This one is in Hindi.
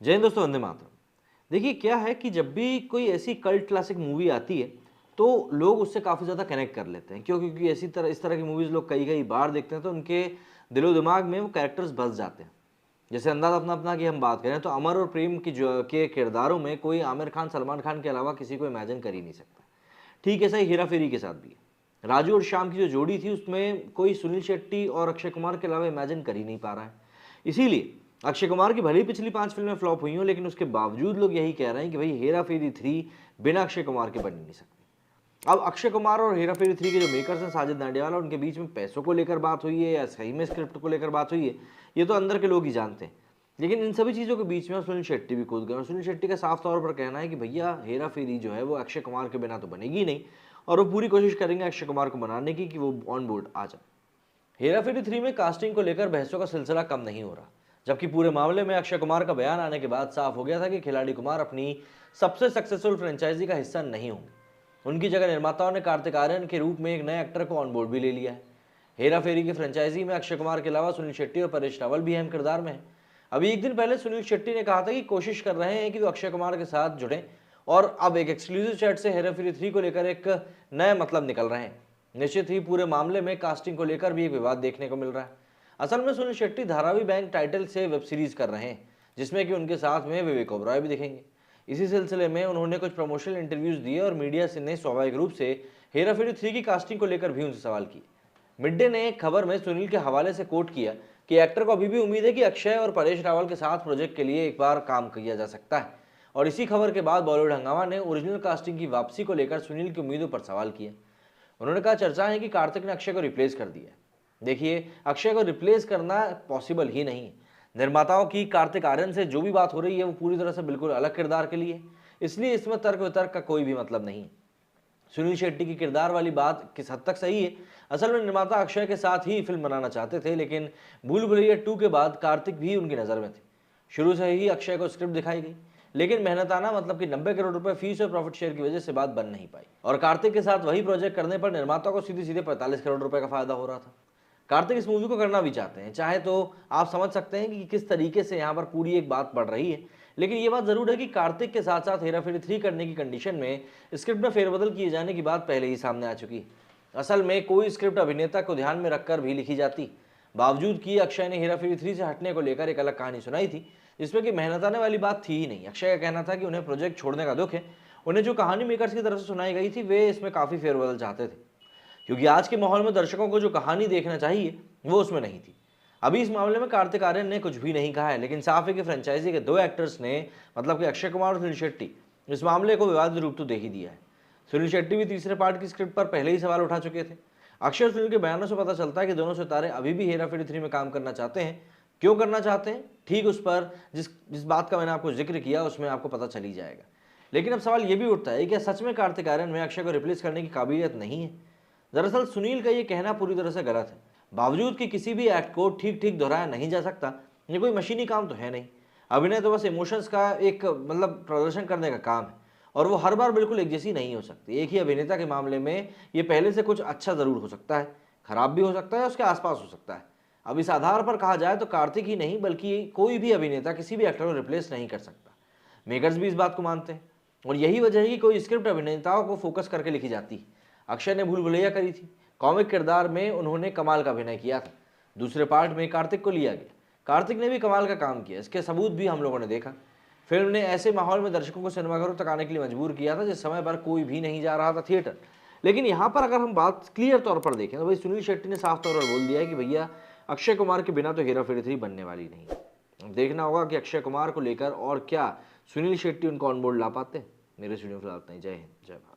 जय हिंद दोस्तों, वंदे मातरम। देखिए क्या है कि जब भी कोई ऐसी कल्ट क्लासिक मूवी आती है तो लोग उससे काफ़ी ज़्यादा कनेक्ट कर लेते हैं। क्यों? क्योंकि इस तरह की मूवीज़ लोग कई कई बार देखते हैं तो उनके दिलो दिमाग में वो कैरेक्टर्स बस जाते हैं। जैसे अंदाज़ अपना अपना की हम बात करें तो अमर और प्रेम की जो के किरदारों में कोई आमिर खान, सलमान खान के अलावा किसी को इमेजिन कर ही नहीं सकता। ठीक ऐसा ही हेरा फेरी के साथ भी है। राजू और श्याम की जो जोड़ी थी उसमें कोई सुनील शेट्टी और अक्षय कुमार के अलावा इमेजिन कर ही नहीं पा रहा है। इसीलिए अक्षय कुमार की भले ही पिछली 5 फिल्में फ्लॉप हुई हों, लेकिन उसके बावजूद लोग यही कह रहे हैं कि भाई हेरा फेरी 3 बिना अक्षय कुमार के बन ही नहीं सकती। अब अक्षय कुमार और हेरा फेरी 3 के जो मेकर्स हैं साजिद नाडियावाला, उनके बीच में पैसों को लेकर बात हुई है या सही में स्क्रिप्ट को लेकर बात हुई है, ये तो अंदर के लोग ही जानते हैं। लेकिन इन सभी चीज़ों के बीच में सुनील शेट्टी भी कूद गए और सुनील शेट्टी का साफ तौर पर कहना है कि भैया हेरा फेरी जो है वो अक्षय कुमार के बिना तो बनेगी नहीं, और वो पूरी कोशिश करेंगे अक्षय कुमार को बनाने की कि वो ऑन बोर्ड आ जाए। हेरा फेरी 3 में कास्टिंग को लेकर बहसों का सिलसिला कम नहीं हो रहा, जबकि पूरे मामले में अक्षय कुमार का बयान आने के बाद साफ हो गया था कि खिलाड़ी कुमार अपनी सबसे सक्सेसफुल फ्रेंचाइजी का हिस्सा नहीं होंगे। उनकी जगह निर्माताओं ने कार्तिक आर्यन के रूप में एक नए एक्टर को ऑन बोर्ड भी ले लिया है। हेरा फेरी की फ्रेंचाइजी में अक्षय कुमार के अलावा सुनील शेट्टी और परेश रावल भी अहम किरदार में हैं। अभी एक दिन पहले सुनील शेट्टी ने कहा था कि कोशिश कर रहे हैं कि वो अक्षय कुमार के साथ जुड़ें, और अब एक एक्सक्लूसिव चैट से हेरा फेरी 3 को लेकर एक नया मतलब निकल रहे हैं। निश्चित ही पूरे मामले में कास्टिंग को लेकर भी एक विवाद देखने को मिल रहा है। असल में सुनील शेट्टी धारावी बैंक टाइटल से वेब सीरीज कर रहे हैं, जिसमें कि उनके साथ में विवेक ओबरॉय भी दिखेंगे। इसी सिलसिले में उन्होंने कुछ प्रमोशनल इंटरव्यूज दिए और मीडिया से ने स्वाभाविक रूप से हेरा फेरी 3 की कास्टिंग को लेकर भी उनसे सवाल किए। मिड डे ने एक खबर में सुनील के हवाले से कोट किया कि एक्टर को अभी भी उम्मीद है कि अक्षय और परेश रावल के साथ प्रोजेक्ट के लिए एक बार काम किया जा सकता है। और इसी खबर के बाद बॉलीवुड हंगामा ने ओरिजिनल कास्टिंग की वापसी को लेकर सुनील की उम्मीदों पर सवाल किया। उन्होंने कहा, चर्चा है कि कार्तिक ने अक्षय को रिप्लेस कर दिया। देखिए, अक्षय को रिप्लेस करना पॉसिबल ही नहीं है। निर्माताओं की कार्तिक आर्यन से जो भी बात हो रही है वो पूरी तरह से बिल्कुल अलग किरदार के लिए, इसलिए इसमें तर्क वितर्क का कोई भी मतलब नहीं है। सुनील शेट्टी की किरदार वाली बात किस हद तक सही है। असल में निर्माता अक्षय के साथ ही फिल्म बनाना चाहते थे, लेकिन भूल भुलैया 2 के बाद कार्तिक भी उनकी नज़र में थे। शुरू से ही अक्षय को स्क्रिप्ट दिखाई गई, लेकिन मेहनताना मतलब कि 90 करोड़ रुपए फीस और प्रॉफिट शेयर की वजह से बात बन नहीं पाई, और कार्तिक के साथ वही प्रोजेक्ट करने पर निर्माता को सीधे सीधे 45 करोड़ रुपए का फायदा हो रहा था। कार्तिक इस मूवी को करना भी चाहते हैं, चाहे तो आप समझ सकते हैं कि किस तरीके से यहाँ पर पूरी एक बात बढ़ रही है। लेकिन ये बात जरूर है कि कार्तिक के साथ साथ हेरा फेरी 3 करने की कंडीशन में स्क्रिप्ट में फेरबदल किए जाने की बात पहले ही सामने आ चुकी है। असल में कोई स्क्रिप्ट अभिनेता को ध्यान में रखकर भी लिखी जाती, बावजूद कि अक्षय ने हेरा फेरी 3 से हटने को लेकर एक अलग कहानी सुनाई थी, जिसमें कि मेहनत आने वाली बात थी ही नहीं। अक्षय का कहना था कि उन्हें प्रोजेक्ट छोड़ने का दुख है। उन्हें जो कहानी मेकर्स की तरफ से सुनाई गई थी वे इसमें काफ़ी फेरबदल चाहते थे, क्योंकि आज के माहौल में दर्शकों को जो कहानी देखना चाहिए वो उसमें नहीं थी। अभी इस मामले में कार्तिक आर्यन ने कुछ भी नहीं कहा है, लेकिन साफ है कि फ्रेंचाइजी के 2 एक्टर्स ने, मतलब कि अक्षय कुमार और सुनील शेट्टी, इस मामले को विवादित रूप तो दे ही दिया है। सुनील शेट्टी भी तीसरे पार्ट की स्क्रिप्ट पर पहले ही सवाल उठा चुके थे। अक्षय और सुनील के बयानों से पता चलता है कि दोनों सितारे अभी भी हेरा फेरी 3 में काम करना चाहते हैं। क्यों करना चाहते हैं, ठीक उस पर जिस बात का मैंने आपको जिक्र किया उसमें आपको पता चल ही जाएगा। लेकिन अब सवाल यह भी उठता है कि सच में कार्तिक आर्यन में अक्षय को रिप्लेस करने की काबिलियत नहीं है। दरअसल सुनील का ये कहना पूरी तरह से गलत है। बावजूद कि किसी भी एक्ट को ठीक ठीक दोहराया नहीं जा सकता, ये कोई मशीनी काम तो है नहीं। अभिनय तो बस इमोशंस का एक मतलब प्रदर्शन करने का काम है, और वो हर बार बिल्कुल एक जैसी नहीं हो सकती। एक ही अभिनेता के मामले में ये पहले से कुछ अच्छा ज़रूर हो सकता है, खराब भी हो सकता है, उसके आसपास हो सकता है। अब इस आधार पर कहा जाए तो कार्तिक ही नहीं बल्कि कोई भी अभिनेता किसी भी एक्टर को रिप्लेस नहीं कर सकता। मेकर्स भी इस बात को मानते हैं, और यही वजह है कि कोई स्क्रिप्ट अभिनेताओं को फोकस करके लिखी जाती है। अक्षय ने भूल भुलैया करी थी, कॉमिक किरदार में उन्होंने कमाल का अभिनय किया था। दूसरे पार्ट में कार्तिक को लिया गया, कार्तिक ने भी कमाल का काम किया, इसके सबूत भी हम लोगों ने देखा। फिल्म ने ऐसे माहौल में दर्शकों को सिनेमाघरों तक आने के लिए मजबूर किया था जिस समय पर कोई भी नहीं जा रहा था थिएटर। लेकिन यहाँ पर अगर हम बात क्लियर तौर पर देखें तो भाई सुनील शेट्टी ने साफ तौर पर बोल दिया है कि भैया अक्षय कुमार के बिना तो हेरा फेरी 3 बनने वाली नहीं। अब देखना होगा कि अक्षय कुमार को लेकर और क्या सुनील शेट्टी उनको ऑन बोर्ड ला पाते हैं। मेरे स्टूडियो फिलहाल इतना ही। जय हिंद, जय भारत।